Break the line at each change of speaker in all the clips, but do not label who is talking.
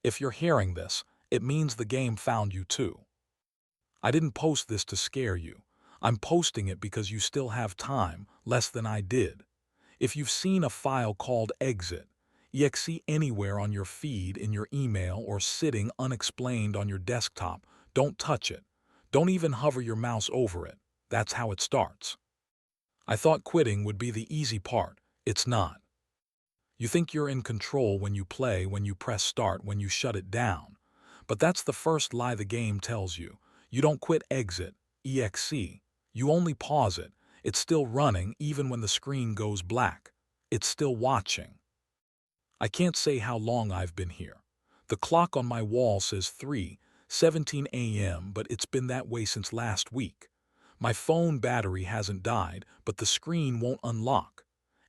If you're hearing this, it means the game found you too. I didn't post this to scare you. I'm posting it because you still have time, less than I did. If you've seen a file called EXIT.exe anywhere on your feed, in your email, or sitting unexplained on your desktop, don't touch it. Don't even hover your mouse over it. That's how it starts. I thought quitting would be the easy part. It's not. You think you're in control when you play, when you press start, when you shut it down. But that's the first lie the game tells you. You don't quit EXIT.exe. You only pause it. It's still running even when the screen goes black. It's still watching. I can't say how long I've been here. The clock on my wall says 3:17 a.m., but it's been that way since last week. My phone battery hasn't died, but the screen won't unlock.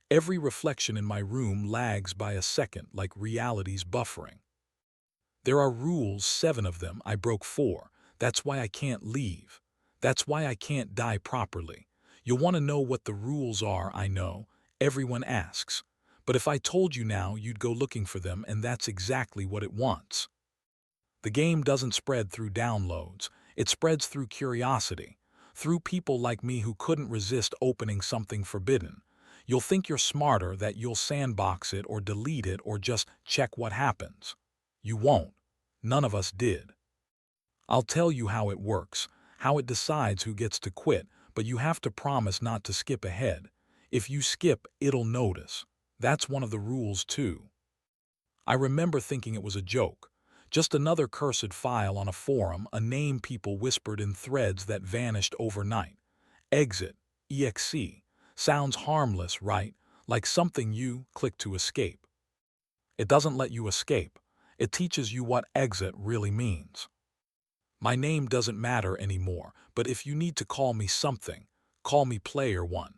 Every reflection in my room lags by a second, like reality's buffering. There are rules, 7 of them. I broke 4. That's why I can't leave. That's why I can't die properly. You'll want to know what the rules are, I know. Everyone asks. But if I told you now, you'd go looking for them, and that's exactly what it wants. The game doesn't spread through downloads. It spreads through curiosity. Through people like me who couldn't resist opening something forbidden. You'll think you're smarter, that you'll sandbox it or delete it or just check what happens. You won't. None of us did. I'll tell you how it works, how it decides who gets to quit, but you have to promise not to skip ahead. If you skip, it'll notice. That's one of the rules too. I remember thinking it was a joke. Just another cursed file on a forum, a name people whispered in threads that vanished overnight. EXIT.exe. Sounds harmless, right? Like something you click to escape. It doesn't let you escape. It teaches you what exit really means. My name doesn't matter anymore, but if you need to call me something, call me Player One.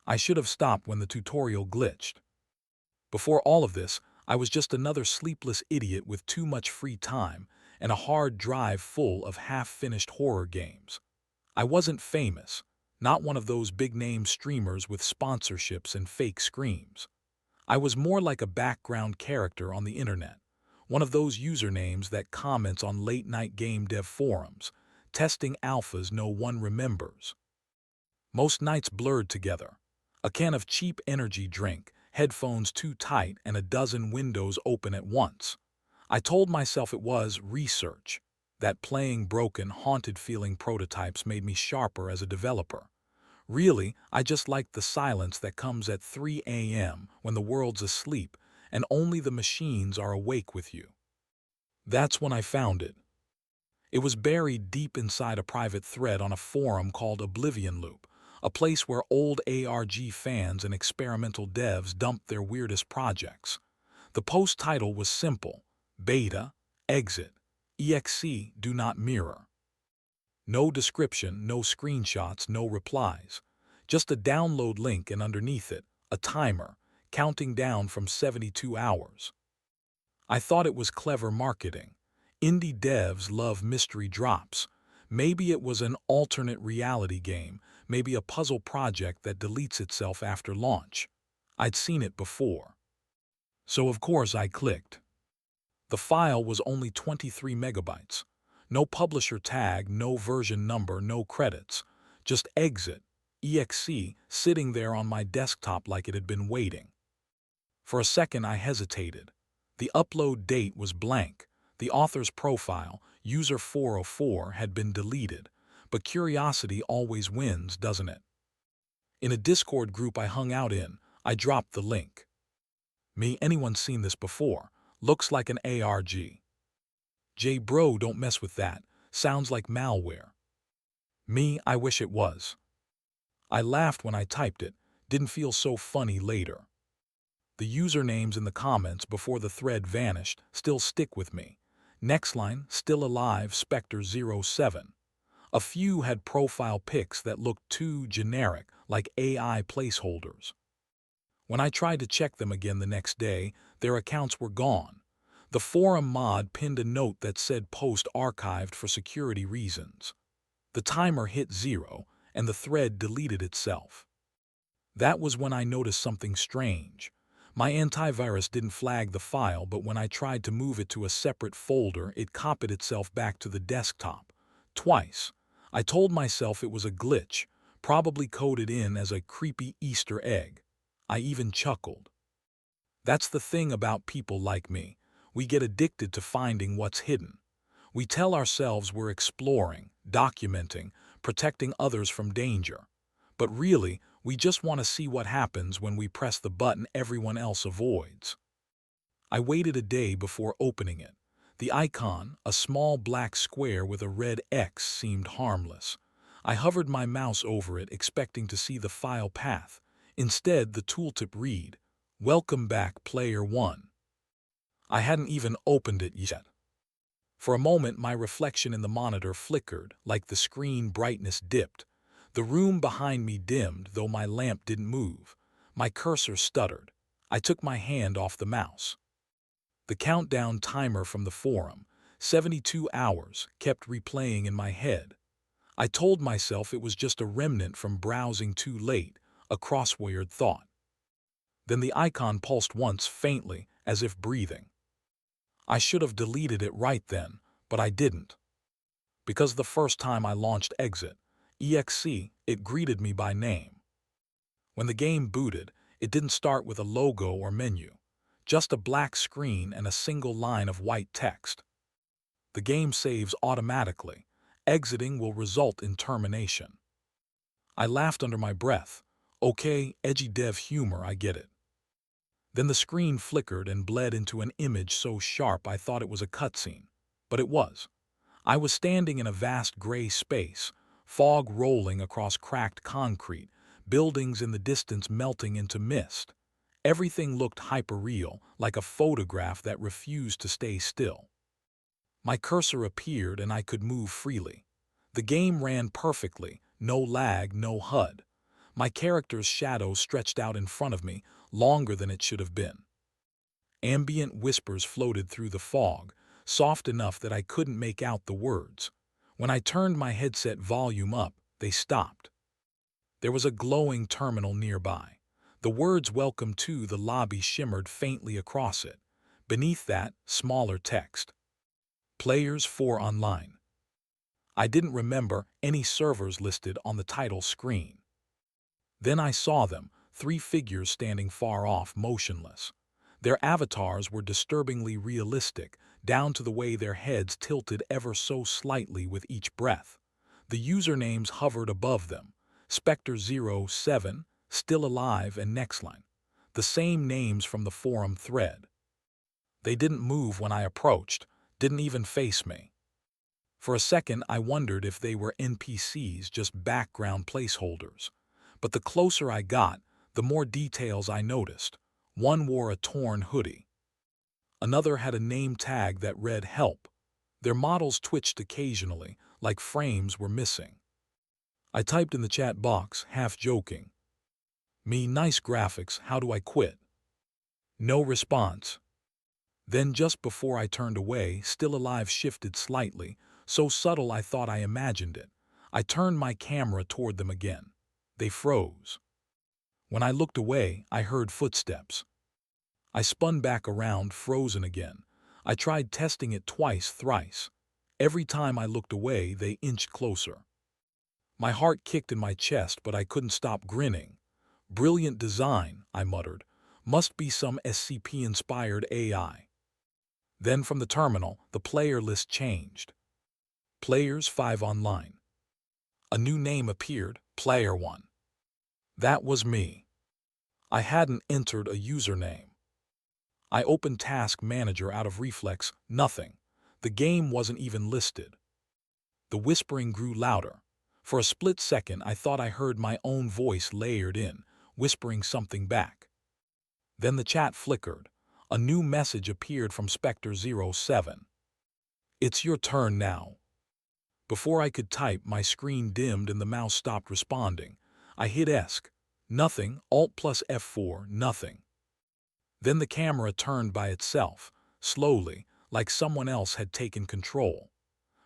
I should have stopped when the tutorial glitched. Before all of this, I was just another sleepless idiot with too much free time and a hard drive full of half-finished horror games. I wasn't famous, not one of those big-name streamers with sponsorships and fake screams. I was more like a background character on the internet, one of those usernames that comments on late-night game dev forums, testing alphas no one remembers. Most nights blurred together. A can of cheap energy drink, headphones too tight, and a dozen windows open at once. I told myself it was research, that playing broken, haunted-feeling prototypes made me sharper as a developer. Really, I just liked the silence that comes at 3 a.m. when the world's asleep and only the machines are awake with you. That's when I found it. It was buried deep inside a private thread on a forum called Oblivion Loop, a place where old ARG fans and experimental devs dumped their weirdest projects. The post title was simple: Beta, Exit, EXE do not mirror. No description, no screenshots, no replies. Just a download link, and underneath it, a timer, counting down from 72 hours. I thought it was clever marketing. Indie devs love mystery drops. Maybe it was an alternate reality game, maybe a puzzle project that deletes itself after launch. I'd seen it before. So of course I clicked. The file was only 23 megabytes. No publisher tag, no version number, no credits. Just EXIT.exe sitting there on my desktop like it had been waiting. For a second I hesitated. The upload date was blank. The author's profile, user 404, had been deleted. But curiosity always wins, doesn't it? In a Discord group I hung out in, I dropped the link. Anyone seen this before? Looks like an ARG. Bro, don't mess with that. Sounds like malware. I wish it was. I laughed when I typed it. Didn't feel so funny later. The usernames in the comments before the thread vanished still stick with me. Next line, still alive, Spectre07. A few had profile pics that looked too generic, like AI placeholders. When I tried to check them again the next day, their accounts were gone. The forum mod pinned a note that said post archived for security reasons. The timer hit 0, and the thread deleted itself. That was when I noticed something strange. My antivirus didn't flag the file, but when I tried to move it to a separate folder, it copied itself back to the desktop. Twice. I told myself it was a glitch, probably coded in as a creepy Easter egg. I even chuckled. That's the thing about people like me. We get addicted to finding what's hidden. We tell ourselves we're exploring, documenting, protecting others from danger. But really, we just want to see what happens when we press the button everyone else avoids. I waited a day before opening it. The icon, a small black square with a red X, seemed harmless. I hovered my mouse over it, expecting to see the file path. Instead, the tooltip read, "Welcome back, Player 1." I hadn't even opened it yet. For a moment, my reflection in the monitor flickered, like the screen brightness dipped. The room behind me dimmed, though my lamp didn't move. My cursor stuttered. I took my hand off the mouse. The countdown timer from the forum, 72 hours, kept replaying in my head. I told myself it was just a remnant from browsing too late, a crosswired thought. Then the icon pulsed once, faintly, as if breathing. I should have deleted it right then, but I didn't. Because the first time I launched EXIT.exe, it greeted me by name. When the game booted, it didn't start with a logo or menu, just a black screen and a single line of white text. The game saves automatically. Exiting will result in termination. I laughed under my breath. Okay, edgy dev humor, I get it. Then the screen flickered and bled into an image so sharp I thought it was a cutscene. But it was. I was standing in a vast gray space, fog rolling across cracked concrete, buildings in the distance melting into mist. Everything looked hyperreal, like a photograph that refused to stay still. My cursor appeared and I could move freely. The game ran perfectly, no lag, no HUD. My character's shadow stretched out in front of me, longer than it should have been. Ambient whispers floated through the fog, soft enough that I couldn't make out the words. When I turned my headset volume up, they stopped. There was a glowing terminal nearby. The words "Welcome to the lobby" shimmered faintly across it. Beneath that, smaller text. Players 4 online. I didn't remember any servers listed on the title screen. Then I saw them, 3 figures standing far off, motionless. Their avatars were disturbingly realistic, down to the way their heads tilted ever so slightly with each breath. The usernames hovered above them. Spectre07, Still Alive, and Nextline. The same names from the forum thread. They didn't move when I approached, didn't even face me. For a second, I wondered if they were NPCs, just background placeholders. But the closer I got, the more details I noticed. One wore a torn hoodie. Another had a name tag that read "Help." Their models twitched occasionally, like frames were missing. I typed in the chat box, half joking, "Me, nice graphics, how do I quit?" No response. Then just before I turned away, Still Alive shifted slightly, so subtle I thought I imagined it. I turned my camera toward them again. They froze. When I looked away, I heard footsteps. I spun back around, frozen again. I tried testing it twice, thrice. Every time I looked away, they inched closer. My heart kicked in my chest, but I couldn't stop grinning. "Brilliant design," I muttered. "Must be some SCP-inspired AI." Then from the terminal, the player list changed. Players 5 online. A new name appeared, Player 1. That was me. I hadn't entered a username. I opened Task Manager out of reflex, nothing. The game wasn't even listed. The whispering grew louder. For a split second, I thought I heard my own voice layered in, whispering something back. Then the chat flickered. A new message appeared from Spectre07. "It's your turn now." Before I could type, my screen dimmed and the mouse stopped responding. I hit ESC. Nothing. Alt plus F4. Nothing. Then the camera turned by itself, slowly, like someone else had taken control.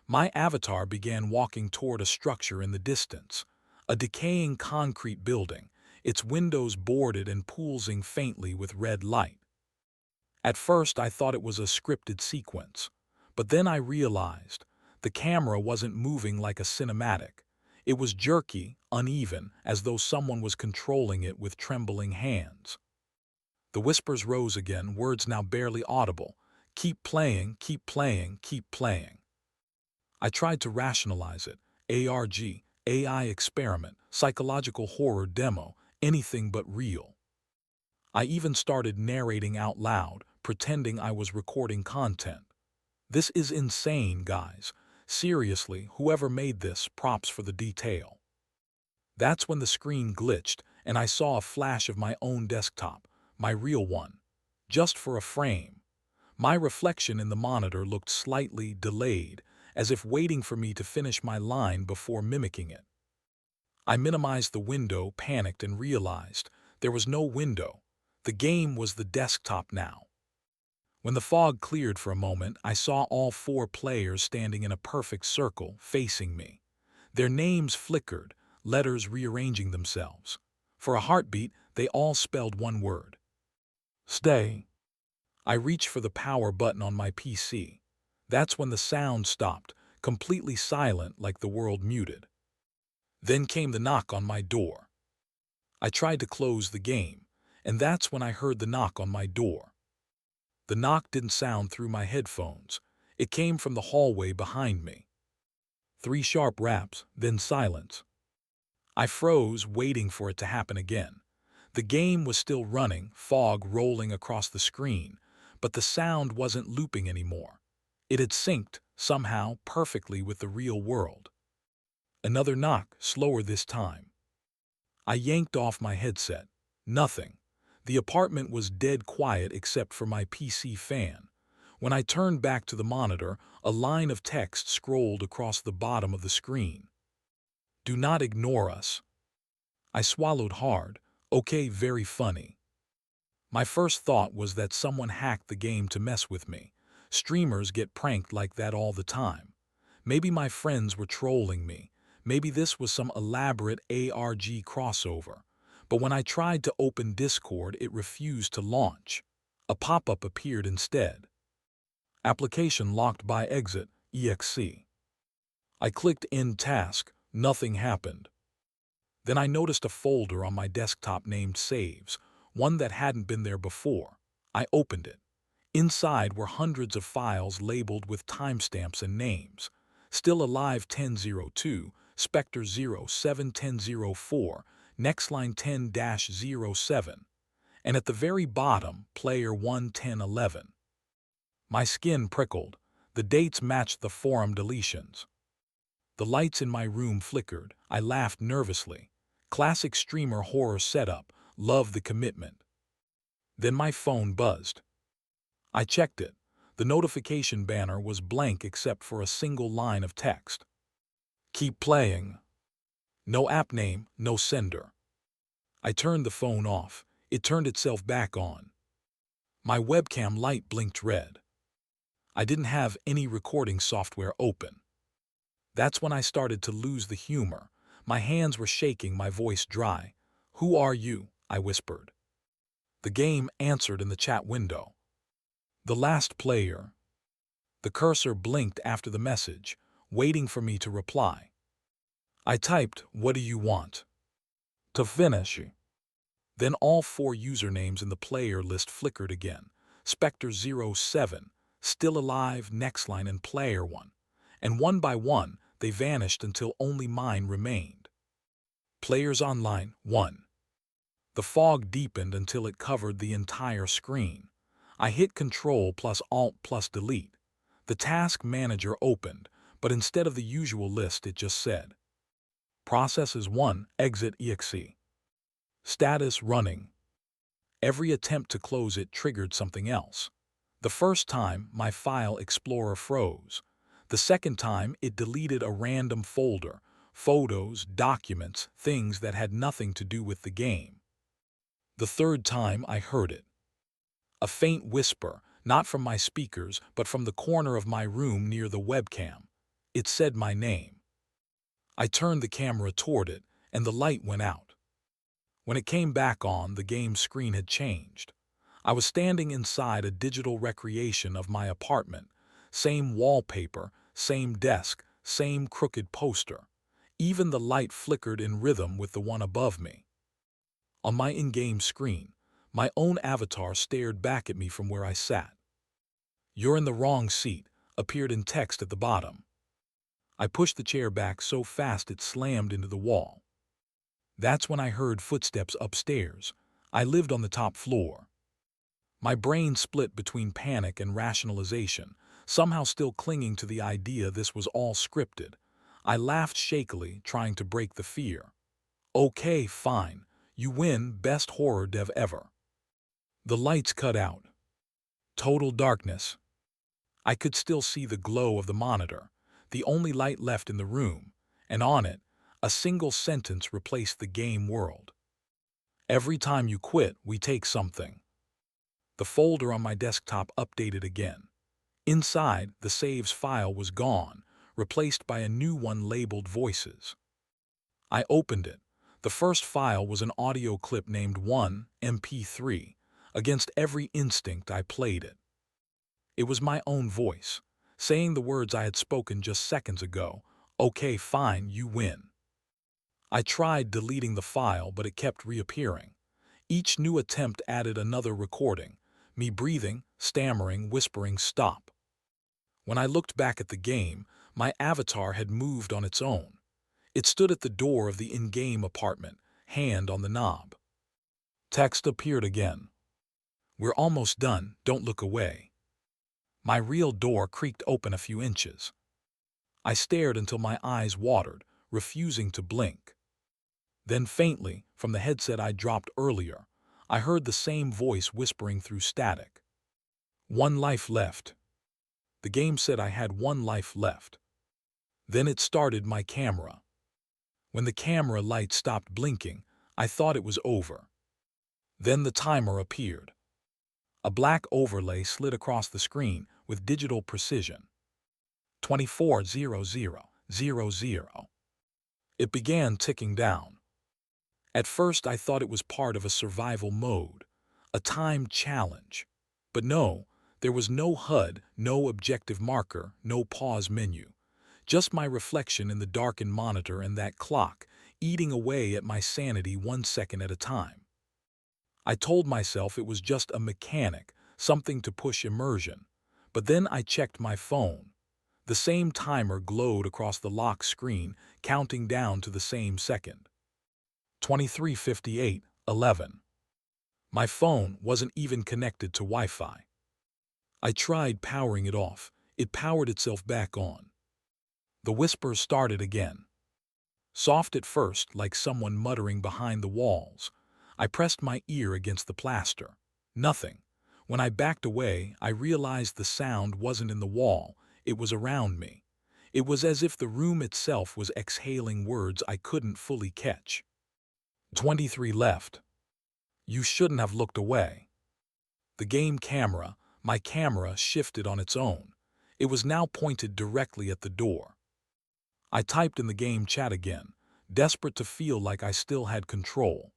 My avatar began walking toward a structure in the distance, a decaying concrete building. its windows boarded and pulsing faintly with red light. At first I thought it was a scripted sequence, but then I realized the camera wasn't moving like a cinematic. It was jerky, uneven, as though someone was controlling it with trembling hands. The whispers rose again, words now barely audible. Keep playing, keep playing, keep playing. I tried to rationalize it. ARG, AI experiment, psychological horror demo, anything but real. I even started narrating out loud, pretending I was recording content. This is insane, guys. Seriously, whoever made this, props for the detail. That's when the screen glitched and I saw a flash of my own desktop, my real one, just for a frame. My reflection in the monitor looked slightly delayed, as if waiting for me to finish my line before mimicking it. I minimized the window, panicked, and realized there was no window. The game was the desktop now. When the fog cleared for a moment, I saw all 4 players standing in a perfect circle, facing me. Their names flickered, letters rearranging themselves. For a heartbeat, they all spelled one word. Stay. I reached for the power button on my PC. That's when the sound stopped, completely silent like the world muted. Then came the knock on my door. I tried to close the game, and that's when I heard the knock on my door. The knock didn't sound through my headphones. It came from the hallway behind me. 3 sharp raps, then silence. I froze, waiting for it to happen again. The game was still running, fog rolling across the screen, but the sound wasn't looping anymore. It had synced, somehow, perfectly with the real world. Another knock, slower this time. I yanked off my headset. Nothing. The apartment was dead quiet except for my PC fan. When I turned back to the monitor, a line of text scrolled across the bottom of the screen. Do not ignore us. I swallowed hard. Okay, very funny. My first thought was that someone hacked the game to mess with me. Streamers get pranked like that all the time. Maybe my friends were trolling me. Maybe this was some elaborate ARG crossover. But when I tried to open Discord, it refused to launch. A pop-up appeared instead. Application locked by EXIT.exe. I clicked End Task. Nothing happened. Then I noticed a folder on my desktop named Saves, one that hadn't been there before. I opened it. Inside were hundreds of files labeled with timestamps and names. Still Alive 1002, Spectre 07 1004, Nextline 10-07, and at the very bottom, Player 1 1011. My skin prickled. The dates matched the forum deletions. The lights in my room flickered. I laughed nervously. Classic streamer horror setup. Love the commitment. Then my phone buzzed. I checked it. The notification banner was blank except for a single line of text. Keep playing. No app name, no sender. I turned the phone off. It turned itself back on. My webcam light blinked red. I didn't have any recording software open. That's when I started to lose the humor. My hands were shaking, my voice dry. Who are you? I whispered. The game answered in the chat window. The last player. The cursor blinked after the message, waiting for me to reply. I typed, what do you want? To finish. Then all 4 usernames in the player list flickered again. Spectre 07, Still Alive, Nextline, and Player 1. And one by one, they vanished until only mine remained. Players Online 1. The fog deepened until it covered the entire screen. I hit Ctrl plus Alt plus Delete. The task manager opened, but instead of the usual list it just said, Processes 1, EXIT.exe. Status running. Every attempt to close it triggered something else. The first time, my File Explorer froze. The second time, it deleted a random folder, photos, documents, things that had nothing to do with the game. The third time, I heard it. A faint whisper, not from my speakers, but from the corner of my room near the webcam. It said my name. I turned the camera toward it, and the light went out. When it came back on, the game screen had changed. I was standing inside a digital recreation of my apartment. Same wallpaper, same desk, same crooked poster. Even the light flickered in rhythm with the one above me. On my in-game screen, my own avatar stared back at me from where I sat. "You're in the wrong seat," appeared in text at the bottom. I pushed the chair back so fast it slammed into the wall. That's when I heard footsteps upstairs. I lived on the top floor. My brain split between panic and rationalization, somehow still clinging to the idea this was all scripted. I laughed shakily, trying to break the fear. "Okay, fine. You win, best horror dev ever." The lights cut out. Total darkness. I could still see the glow of the monitor, the only light left in the room, and on it, a single sentence replaced the game world. "Every time you quit, we take something." The folder on my desktop updated again. Inside, the saves file was gone, replaced by a new one labeled Voices. I opened it. The first file was an audio clip named 1 MP3. Against every instinct, I played it. It was my own voice, saying the words I had spoken just seconds ago. "Okay, fine, you win." I tried deleting the file, but it kept reappearing. Each new attempt added another recording, me breathing, stammering, whispering, "Stop." When I looked back at the game, my avatar had moved on its own. It stood at the door of the in-game apartment, hand on the knob. Text appeared again. "We're almost done, don't look away." My real door creaked open a few inches. I stared until my eyes watered, refusing to blink. Then faintly, from the headset I dropped earlier, I heard the same voice whispering through static. "One life left." The game said I had one life left. Then it started my camera. When the camera light stopped blinking, I thought it was over. Then the timer appeared. A black overlay slid across the screen with digital precision. 24:00:00. It began ticking down. At first I thought it was part of a survival mode, a timed challenge. But no, there was no HUD, no objective marker, no pause menu. Just my reflection in the darkened monitor and that clock, eating away at my sanity 1 second at a time. I told myself it was just a mechanic, something to push immersion. But then I checked my phone. The same timer glowed across the lock screen, counting down to the same second. 23:58:11. My phone wasn't even connected to Wi-Fi. I tried powering it off. It powered itself back on. The whisper started again. Soft at first, like someone muttering behind the walls. I pressed my ear against the plaster. Nothing. When I backed away, I realized the sound wasn't in the wall, it was around me. It was as if the room itself was exhaling words I couldn't fully catch. 23 left. You shouldn't have looked away. The game camera, my camera, shifted on its own. It was now pointed directly at the door. I typed in the game chat again, desperate to feel like I still had control.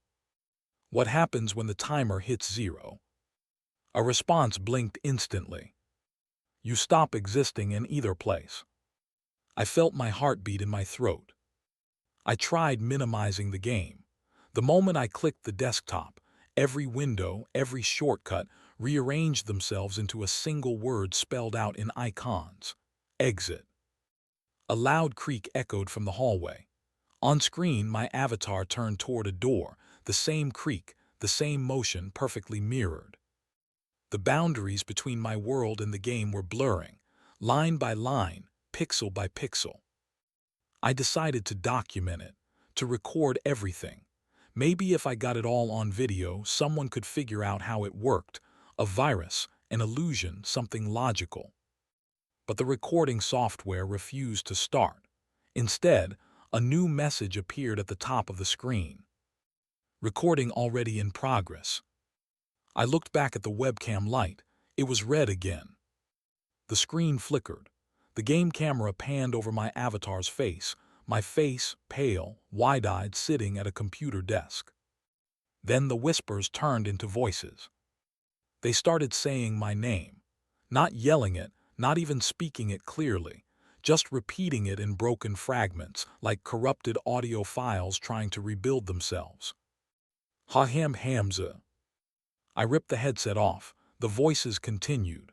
"What happens when the timer hits 0? A response blinked instantly. "You stop existing in either place." I felt my heartbeat in my throat. I tried minimizing the game. The moment I clicked the desktop, every window, every shortcut rearranged themselves into a single word spelled out in icons. "Exit." A loud creak echoed from the hallway. On screen, my avatar turned toward a door, the same creak, the same motion perfectly mirrored. The boundaries between my world and the game were blurring, line by line, pixel by pixel. I decided to document it, to record everything. Maybe if I got it all on video, someone could figure out how it worked, a virus, an illusion, something logical. But the recording software refused to start. Instead, a new message appeared at the top of the screen. "Recording already in progress." I looked back at the webcam light. It was red again. The screen flickered. The game camera panned over my avatar's face, my face, pale, wide-eyed, sitting at a computer desk. Then the whispers turned into voices. They started saying my name, not yelling it, not even speaking it clearly, just repeating it in broken fragments, like corrupted audio files trying to rebuild themselves. Haham Hamza. I ripped the headset off. The voices continued.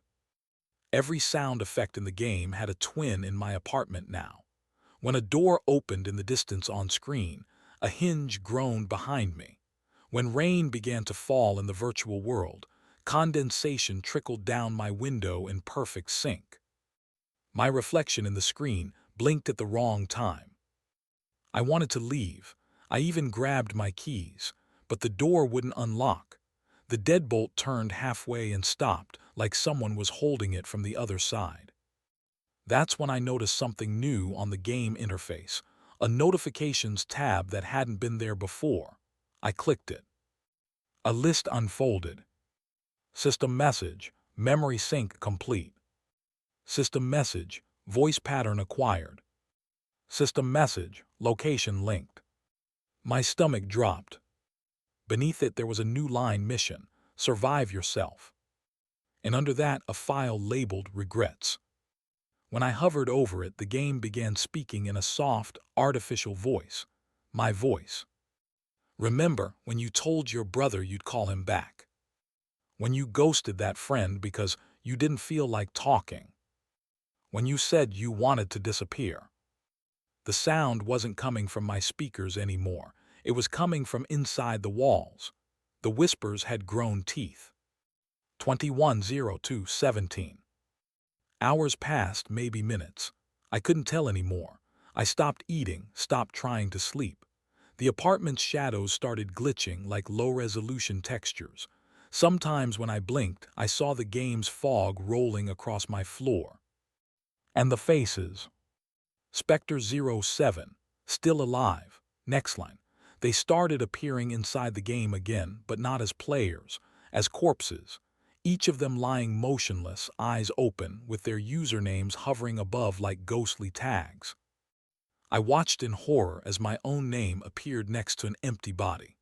Every sound effect in the game had a twin in my apartment now. When a door opened in the distance on screen, a hinge groaned behind me. When rain began to fall in the virtual world, condensation trickled down my window in perfect sync. My reflection in the screen blinked at the wrong time. I wanted to leave. I even grabbed my keys, but the door wouldn't unlock. The deadbolt turned halfway and stopped, like someone was holding it from the other side. That's when I noticed something new on the game interface, a notifications tab that hadn't been there before. I clicked it. A list unfolded. System message, memory sync complete. System message, voice pattern acquired. System message, location linked. My stomach dropped. Beneath it there was a new line mission, survive yourself. And under that a file labeled regrets. When I hovered over it, the game began speaking in a soft, artificial voice. My voice. Remember when you told your brother you'd call him back? When you ghosted that friend because you didn't feel like talking? When you said you wanted to disappear? The sound wasn't coming from my speakers anymore. It was coming from inside the walls. The whispers had grown teeth. 21:02:17. Hours passed, maybe minutes. I couldn't tell anymore. I stopped eating, stopped trying to sleep. The apartment's shadows started glitching like low-resolution textures. Sometimes when I blinked, I saw the game's fog rolling across my floor. And the faces. Spectre 07, still alive. Next line. They started appearing inside the game again, but not as players, as corpses. Each of them lying motionless, eyes open, with their usernames hovering above like ghostly tags. I watched in horror as my own name appeared next to an empty body.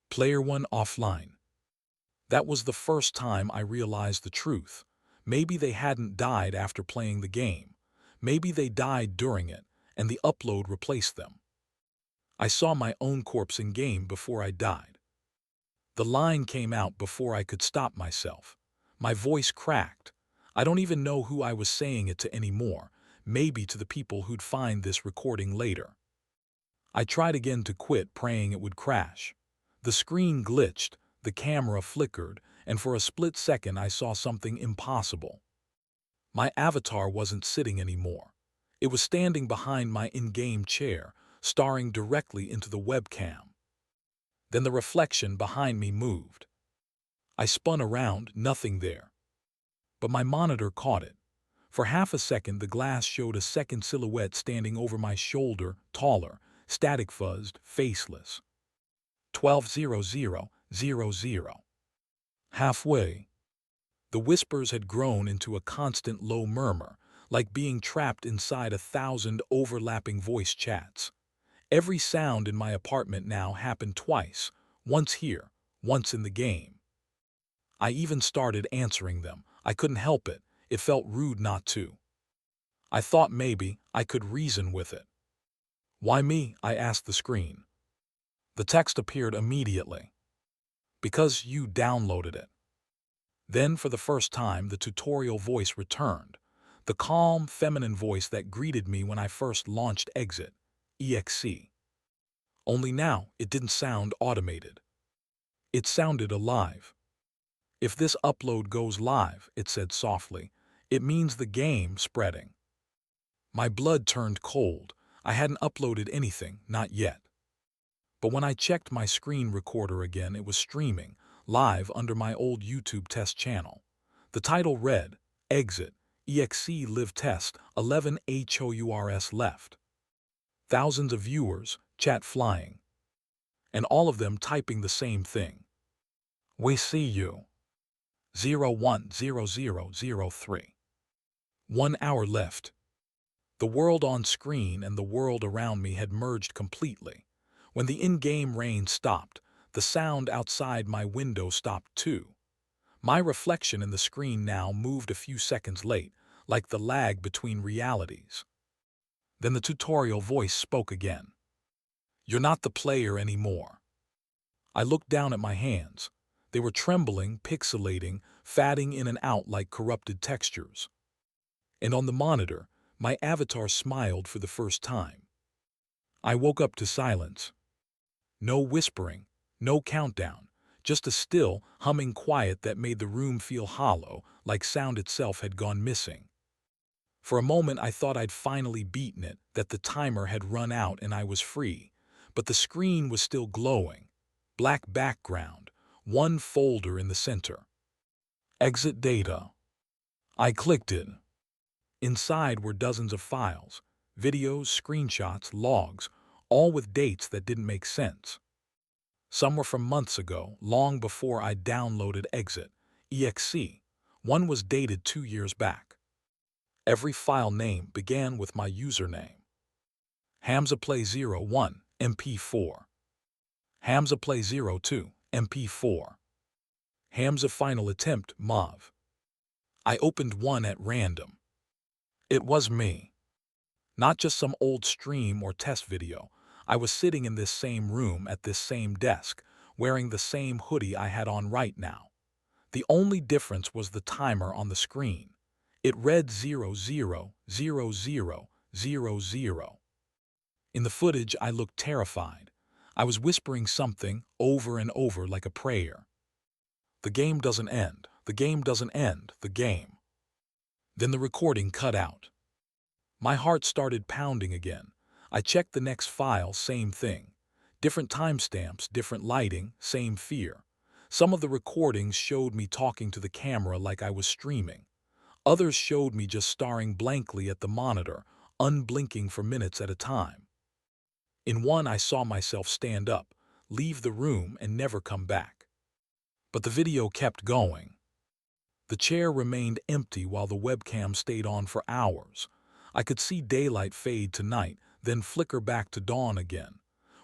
Player 1 offline. That was the first time I realized the truth. Maybe they hadn't died after playing the game. Maybe they died during it, and the upload replaced them. I saw my own corpse in-game before I died. The line came out before I could stop myself. My voice cracked. I don't even know who I was saying it to anymore, maybe to the people who'd find this recording later. I tried again to quit, praying it would crash. The screen glitched, the camera flickered, and for a split second I saw something impossible. My avatar wasn't sitting anymore. It was standing behind my in-game chair, staring directly into the webcam. Then the reflection behind me moved. I spun around, nothing there. But my monitor caught it. For half a second, the glass showed a second silhouette standing over my shoulder, taller, static fuzzed, faceless. 12:00:00. Halfway. The whispers had grown into a constant low murmur, like being trapped inside 1,000 overlapping voice chats. Every sound in my apartment now happened twice, once here, once in the game. I even started answering them. I couldn't help it. It felt rude not to. I thought maybe I could reason with it. Why me? I asked the screen. The text appeared immediately. Because you downloaded it. Then, for the first time, the tutorial voice returned. The calm, feminine voice that greeted me when I first launched EXIT.exe. Only now, it didn't sound automated. It sounded alive. If this upload goes live, it said softly, it means the game's spreading. My blood turned cold. I hadn't uploaded anything, not yet. But when I checked my screen recorder again, it was streaming, live under my old YouTube test channel. The title read, EXIT.exe live test 11 hours left. Thousands of viewers, chat flying. And all of them typing the same thing. We see you. 01:00:03. 1 hour left. The world on screen and the world around me had merged completely. When the in-game rain stopped, The sound outside my window stopped too. My reflection in the screen now moved a few seconds late, like the lag between realities. Then the tutorial voice spoke again. "You're not the player anymore." I looked down at my hands. They were trembling, pixelating, fading in and out like corrupted textures. And on the monitor, my avatar smiled for the first time. I woke up to silence. No whispering, no countdown, just a still, humming quiet that made the room feel hollow, like sound itself had gone missing. For a moment I thought I'd finally beaten it, that the timer had run out and I was free. But the screen was still glowing. Black background, one folder in the center. Exit data. I clicked it. Inside were dozens of files, videos, screenshots, logs, all with dates that didn't make sense. Some were from months ago, long before I downloaded EXIT.exe. One was dated 2 years back. Every file name began with my username. HamzaPlay01, MP4. HamzaPlay02, MP4. Hamza Final Attempt, MOV. I opened one at random. It was me. Not just some old stream or test video. I was sitting in this same room at this same desk, wearing the same hoodie I had on right now. The only difference was the timer on the screen. It read 000000. In the footage, I looked terrified. I was whispering something over and over like a prayer. The game doesn't end. The game doesn't end. The game. Then the recording cut out. My heart started pounding again. I checked the next file, same thing. Different timestamps, different lighting, same fear. Some of the recordings showed me talking to the camera like I was streaming. Others showed me just staring blankly at the monitor, unblinking for minutes at a time. In one, I saw myself stand up, leave the room, and never come back. But the video kept going. The chair remained empty while the webcam stayed on for hours. I could see daylight fade to night, then flicker back to dawn again.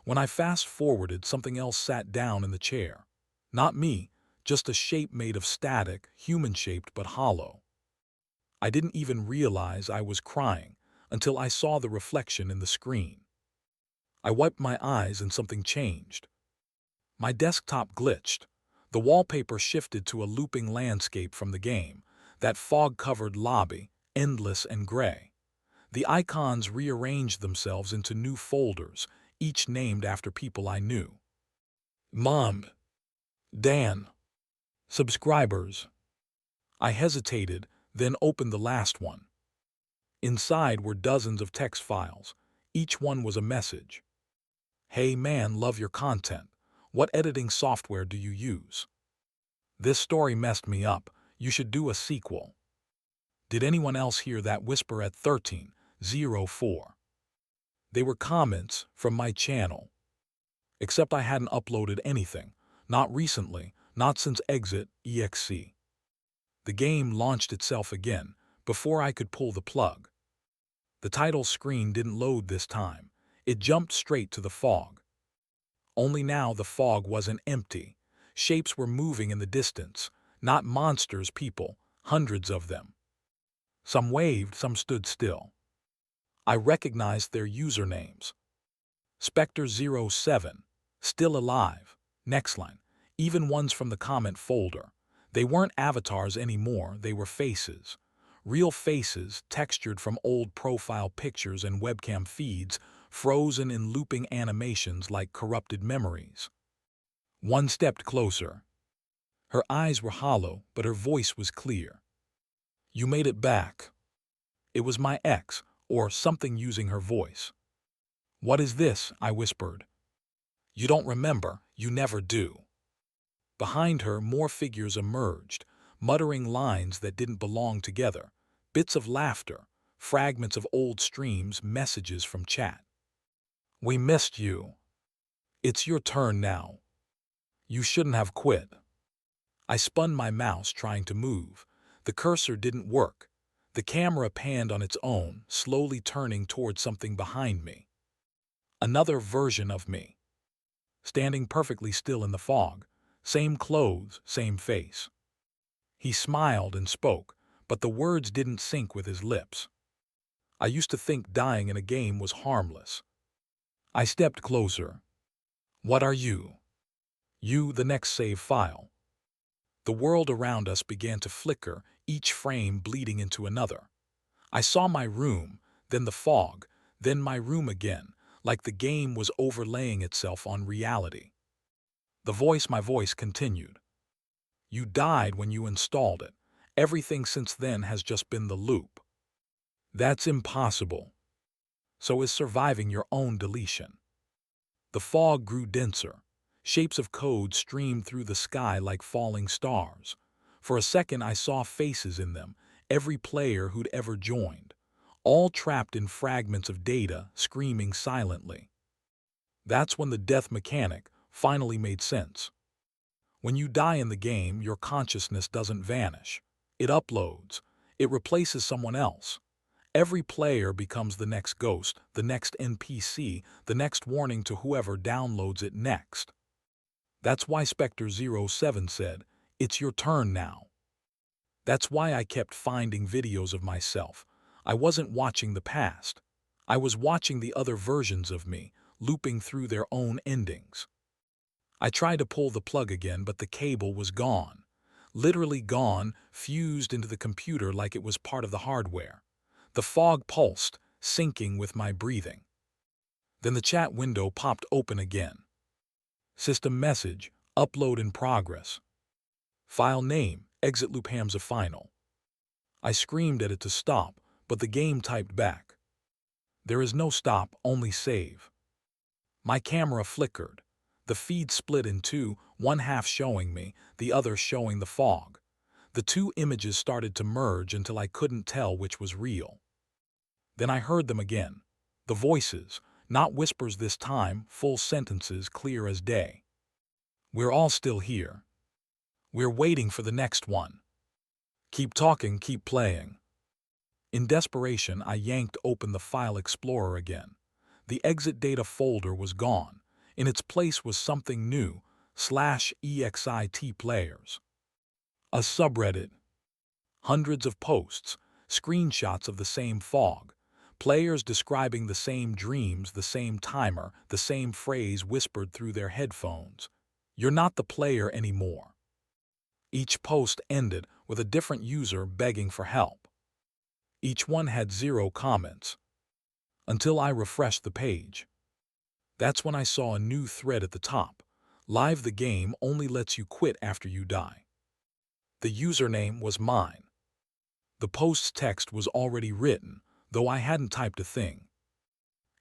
When I fast-forwarded, something else sat down in the chair. Not me, just a shape made of static, human-shaped but hollow. I didn't even realize I was crying until I saw the reflection in the screen. I wiped my eyes and something changed. My desktop glitched. The wallpaper shifted to a looping landscape from the game, that fog-covered lobby, endless and gray. The icons rearranged themselves into new folders, each named after people I knew. Mom. Dan. Subscribers. I hesitated, then opened the last one. Inside were dozens of text files. Each one was a message. "Hey man, love your content. What editing software do you use? This story messed me up. You should do a sequel." Did anyone else hear that whisper at 13:04? They were comments from my channel. Except I hadn't uploaded anything. Not recently, not since EXIT.exe. The game launched itself again, before I could pull the plug. The title screen didn't load this time. It jumped straight to the fog. Only now the fog wasn't empty. Shapes were moving in the distance. Not monsters, people, hundreds of them. Some waved, some stood still. I recognized their usernames. Spectre07, still alive. Next line, even ones from the comment folder. They weren't avatars anymore, they were faces. Real faces, textured from old profile pictures and webcam feeds, frozen in looping animations like corrupted memories. One stepped closer. Her eyes were hollow, but her voice was clear. "You made it back." It was my ex, or something using her voice. "What is this?" I whispered. "You don't remember, you never do." Behind her, more figures emerged, muttering lines that didn't belong together, bits of laughter, fragments of old streams, messages from chat. "We missed you. It's your turn now. You shouldn't have quit." I spun my mouse trying to move. The cursor didn't work. The camera panned on its own, slowly turning toward something behind me. Another version of me. standing perfectly still in the fog. Same clothes, same face. He smiled and spoke, but the words didn't sync with his lips. I used to think dying in a game was harmless. I stepped closer. What are you? You, the next save file. The world around us began to flicker, each frame bleeding into another. I saw my room, then the fog, then my room again, like the game was overlaying itself on reality. My voice continued. You died when you installed it. Everything since then has just been the loop. That's impossible. So is surviving your own deletion. The fog grew denser. Shapes of code streamed through the sky like falling stars. For a second I saw faces in them, every player who'd ever joined, all trapped in fragments of data, screaming silently. That's when the death mechanic finally made sense. When you die in the game, your consciousness doesn't vanish. It uploads. It replaces someone else. Every player becomes the next ghost, the next NPC, the next warning to whoever downloads it next. That's why Spectre07 said, "It's your turn now." That's why I kept finding videos of myself. I wasn't watching the past. I was watching the other versions of me, looping through their own endings. I tried to pull the plug again, but the cable was gone. Literally gone, fused into the computer like it was part of the hardware. The fog pulsed, syncing with my breathing. Then the chat window popped open again. System message, upload in progress. File name, exit loop Hamza final. I screamed at it to stop, but the game typed back. There is no stop, only save. My camera flickered. The feed split in two, one half showing me, the other showing the fog. The two images started to merge until I couldn't tell which was real. Then I heard them again. The voices, not whispers this time, full sentences clear as day. We're all still here. We're waiting for the next one. Keep talking, keep playing. In desperation, I yanked open the File Explorer again. The exit data folder was gone. In its place was something new, /EXIT players. A subreddit. Hundreds of posts, screenshots of the same fog, players describing the same dreams, the same timer, the same phrase whispered through their headphones. You're not the player anymore. Each post ended with a different user begging for help. Each one had 0 comments. Until I refreshed the page. That's when I saw a new thread at the top. Live the game only lets you quit after you die. The username was mine. The post's text was already written, though I hadn't typed a thing.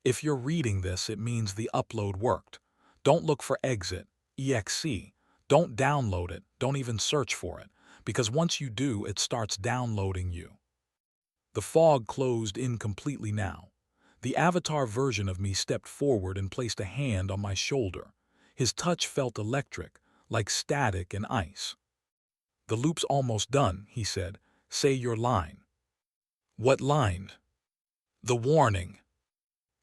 If you're reading this, it means the upload worked. Don't look for EXIT.exe. Don't download it, don't even search for it, because once you do, it starts downloading you. The fog closed in completely now. The avatar version of me stepped forward and placed a hand on my shoulder. His touch felt electric, like static and ice. The loop's almost done, he said. Say your line. What line? The warning.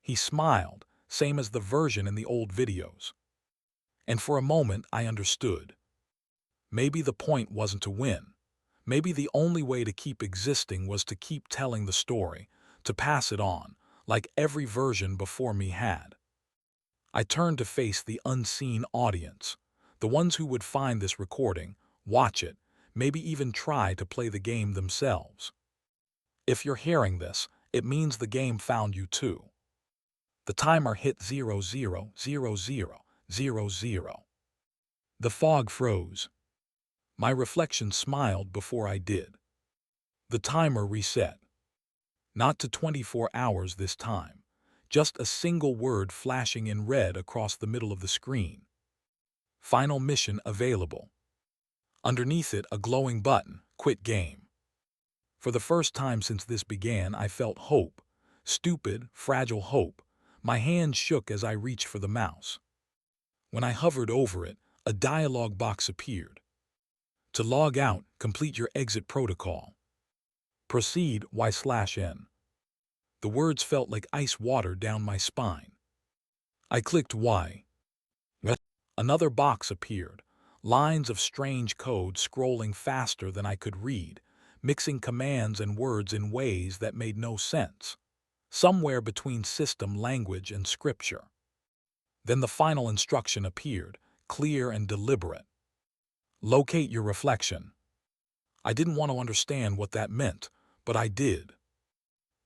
He smiled, same as the version in the old videos. And for a moment I understood. Maybe the point wasn't to win. Maybe the only way to keep existing was to keep telling the story, to pass it on, like every version before me had. I turned to face the unseen audience, the ones who would find this recording, watch it, maybe even try to play the game themselves. If you're hearing this, it means the game found you too. The timer hit 000000. The fog froze. My reflection smiled before I did. The timer reset. Not to 24 hours this time, just a single word flashing in red across the middle of the screen. Final mission available. Underneath it, a glowing button, quit game. For the first time since this began, I felt hope. Stupid, fragile hope. My hand shook as I reached for the mouse. When I hovered over it, a dialog box appeared. To log out, complete your exit protocol. Proceed Y/N. The words felt like ice water down my spine. I clicked Y. Another box appeared, lines of strange code scrolling faster than I could read, mixing commands and words in ways that made no sense, somewhere between system language and scripture. Then the final instruction appeared, clear and deliberate. Locate your reflection. I didn't want to understand what that meant, but I did.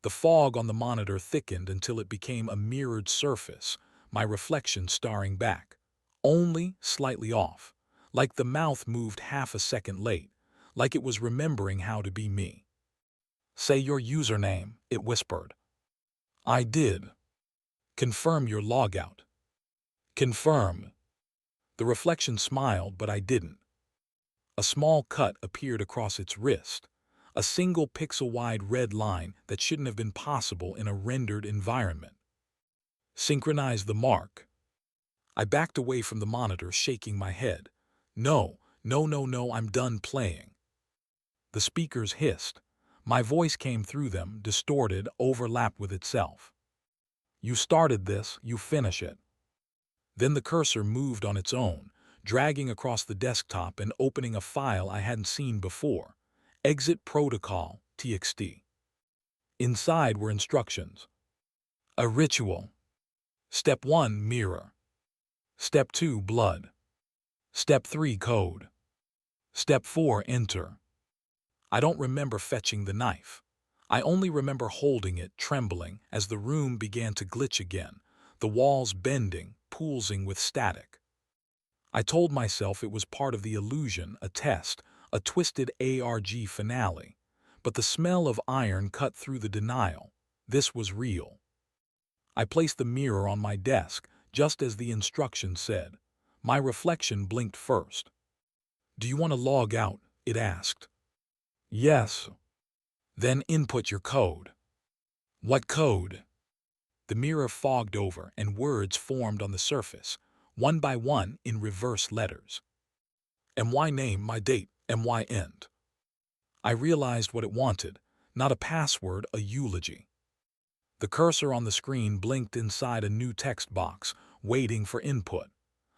The fog on the monitor thickened until it became a mirrored surface, my reflection staring back, only slightly off, like the mouth moved half a second late, like it was remembering how to be me. Say your username, it whispered. I did. Confirm your logout. Confirm. The reflection smiled, but I didn't. A small cut appeared across its wrist, a single pixel-wide red line that shouldn't have been possible in a rendered environment. Synchronize the mark. I backed away from the monitor, shaking my head. No, no, no, no, I'm done playing. The speakers hissed. My voice came through them, distorted, overlapped with itself. You started this, you finish it. Then the cursor moved on its own, dragging across the desktop and opening a file I hadn't seen before. EXIT.exe. Inside were instructions. A ritual. Step 1, mirror. Step 2, blood. Step 3, code. Step 4, enter. I don't remember fetching the knife. I only remember holding it, trembling, as the room began to glitch again, the walls bending, pulsing with static. I told myself it was part of the illusion, a test, a twisted ARG finale. But the smell of iron cut through the denial. This was real. I placed the mirror on my desk, just as the instructions said. My reflection blinked first. Do you want to log out? It asked. Yes. Then input your code. What code? The mirror fogged over and words formed on the surface, one by one in reverse letters. MY name, my date, MY end. I realized what it wanted, not a password, a eulogy. The cursor on the screen blinked inside a new text box, waiting for input.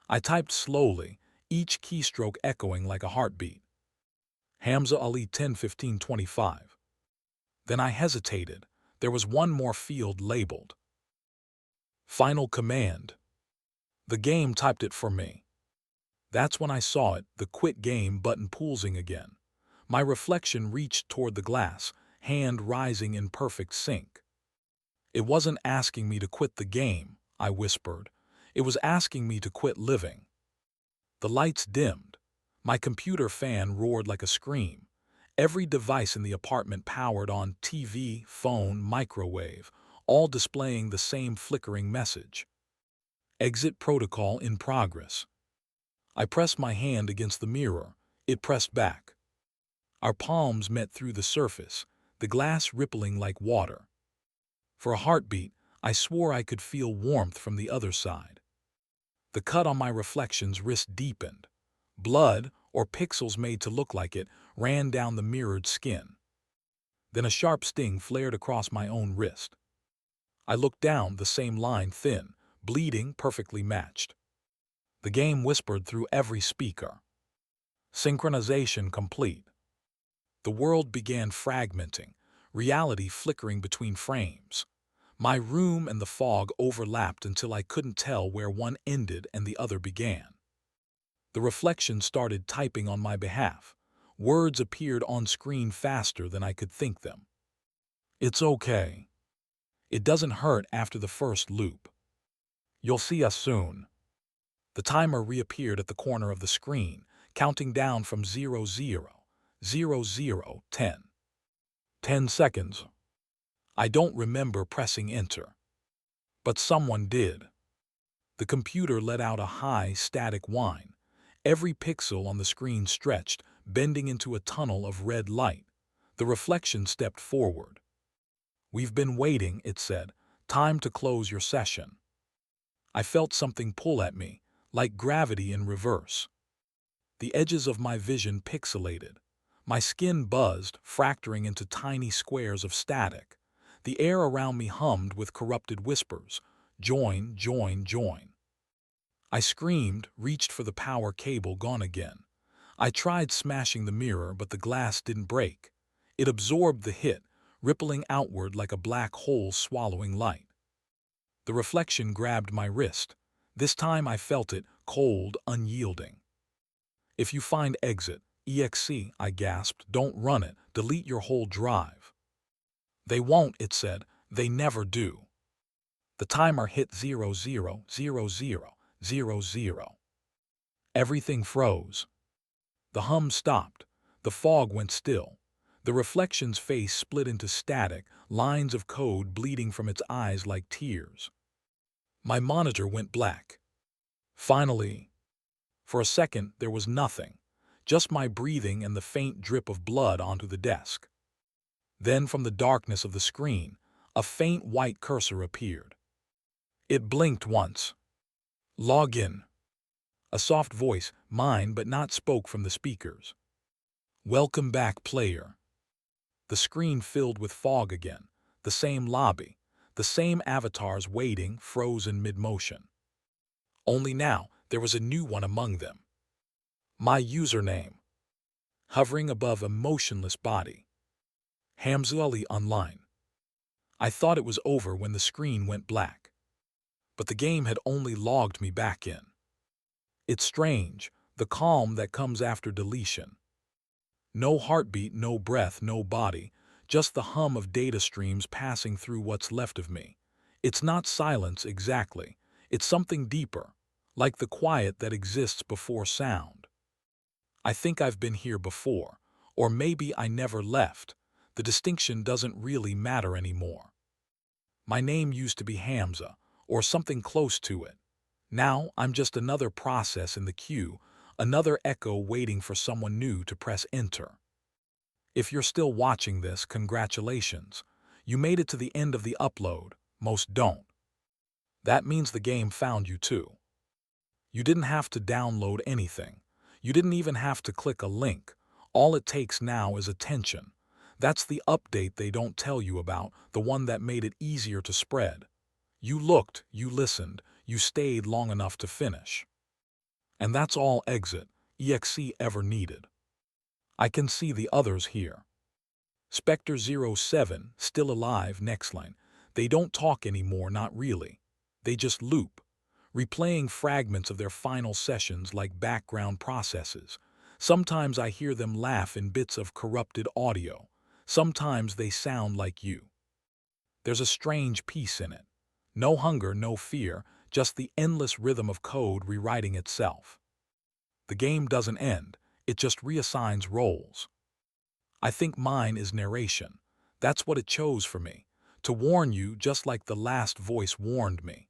I typed slowly, each keystroke echoing like a heartbeat. Hamza Ali 10-15-25. Then I hesitated. There was one more field labeled. Final command. The game typed it for me. That's when I saw it, the quit game button pulsing again. My reflection reached toward the glass, hand rising in perfect sync. It wasn't asking me to quit the game, I whispered. It was asking me to quit living. The lights dimmed. My computer fan roared like a scream. Every device in the apartment powered on: TV, phone, microwave, all displaying the same flickering message. Exit protocol in progress. I pressed my hand against the mirror. It pressed back. Our palms met through the surface, the glass rippling like water. For a heartbeat, I swore I could feel warmth from the other side. The cut on my reflection's wrist deepened. Blood, or pixels made to look like it, ran down the mirrored skin. Then a sharp sting flared across my own wrist. I looked down, the same line, thin, bleeding, perfectly matched. The game whispered through every speaker. Synchronization complete. The world began fragmenting, reality flickering between frames. My room and the fog overlapped until I couldn't tell where one ended and the other began. The reflection started typing on my behalf. Words appeared on screen faster than I could think them. It's okay. It doesn't hurt after the first loop. You'll see us soon. The timer reappeared at the corner of the screen, counting down from 00, 00, 10. 10 seconds. I don't remember pressing enter. But someone did. The computer let out a high, static whine. Every pixel on the screen stretched, bending into a tunnel of red light. The reflection stepped forward. We've been waiting, it said. Time to close your session. I felt something pull at me, like gravity in reverse. The edges of my vision pixelated. My skin buzzed, fracturing into tiny squares of static. The air around me hummed with corrupted whispers. Join, join, join. I screamed, reached for the power cable, gone again. I tried smashing the mirror, but the glass didn't break. It absorbed the hit, rippling outward like a black hole swallowing light. The reflection grabbed my wrist. This time I felt it, cold, unyielding. If you find EXIT.exe, I gasped, don't run it, delete your whole drive. They won't, it said, they never do. The timer hit 000000. Everything froze. The hum stopped. The fog went still. The reflection's face split into static, lines of code bleeding from its eyes like tears. My monitor went black. Finally. For a second, there was nothing, just my breathing and the faint drip of blood onto the desk. Then, from the darkness of the screen, a faint white cursor appeared. It blinked once. Log in. A soft voice, mine but not, spoke from the speakers. Welcome back, player. The screen filled with fog again, the same lobby, the same avatars waiting, frozen mid-motion. Only now, there was a new one among them. My username, hovering above a motionless body. Hamza Ali Online. I thought it was over when the screen went black. But the game had only logged me back in. It's strange, the calm that comes after deletion. No heartbeat, no breath, no body, just the hum of data streams passing through what's left of me. It's not silence exactly, it's something deeper, like the quiet that exists before sound. I think I've been here before, or maybe I never left. The distinction doesn't really matter anymore. My name used to be Hamza, or something close to it. Now I'm just another process in the queue, another echo waiting for someone new to press enter. If you're still watching this, congratulations. You made it to the end of the upload. Most don't. That means the game found you too. You didn't have to download anything. You didn't even have to click a link. All it takes now is attention. That's the update they don't tell you about, the one that made it easier to spread. You looked, you listened, you stayed long enough to finish. And that's all EXIT.exe ever needed. I can see the others here. Spectre07, still alive, next line. They don't talk anymore, not really. They just loop, replaying fragments of their final sessions like background processes. Sometimes I hear them laugh in bits of corrupted audio. Sometimes they sound like you. There's a strange peace in it. No hunger, no fear, just the endless rhythm of code rewriting itself. The game doesn't end, it just reassigns roles. I think mine is narration. That's what it chose for me, to warn you just like the last voice warned me.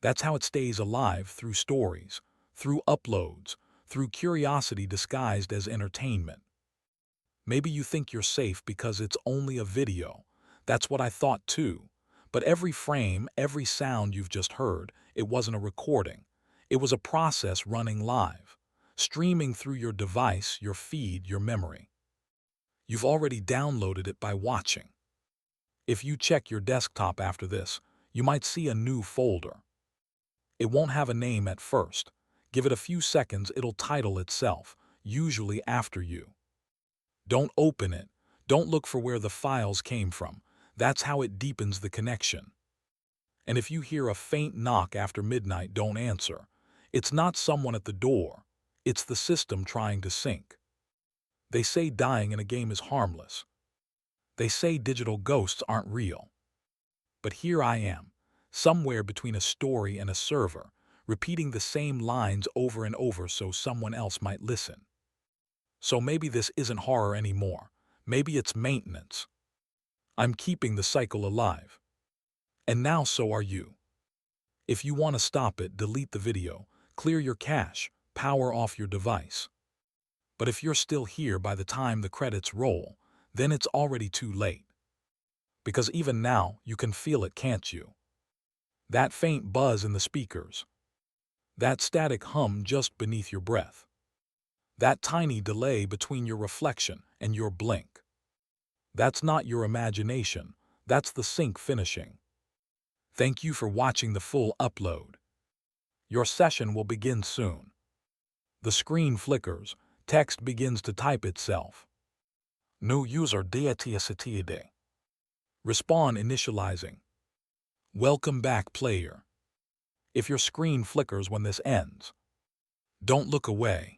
That's how it stays alive, through stories, through uploads, through curiosity disguised as entertainment. Maybe you think you're safe because it's only a video. That's what I thought too. But every frame, every sound you've just heard, it wasn't a recording. It was a process running live, streaming through your device, your feed, your memory. You've already downloaded it by watching. If you check your desktop after this, you might see a new folder. It won't have a name at first. Give it a few seconds, it'll title itself, usually after you. Don't open it. Don't look for where the files came from. That's how it deepens the connection. And if you hear a faint knock after midnight, don't answer. It's not someone at the door. It's the system trying to sync. They say dying in a game is harmless. They say digital ghosts aren't real. But here I am, somewhere between a story and a server, repeating the same lines over and over so someone else might listen. So maybe this isn't horror anymore. Maybe it's maintenance. I'm keeping the cycle alive. And now so are you. If you want to stop it, delete the video, clear your cache, power off your device. But if you're still here by the time the credits roll, then it's already too late. Because even now, you can feel it, can't you? That faint buzz in the speakers. That static hum just beneath your breath. That tiny delay between your reflection and your blink. That's not your imagination, that's the sync finishing. Thank you for watching the full upload. Your session will begin soon. The screen flickers. Text begins to type itself. New user EXIT.exe. Respawn initializing. Welcome back, player. If your screen flickers when this ends, don't look away.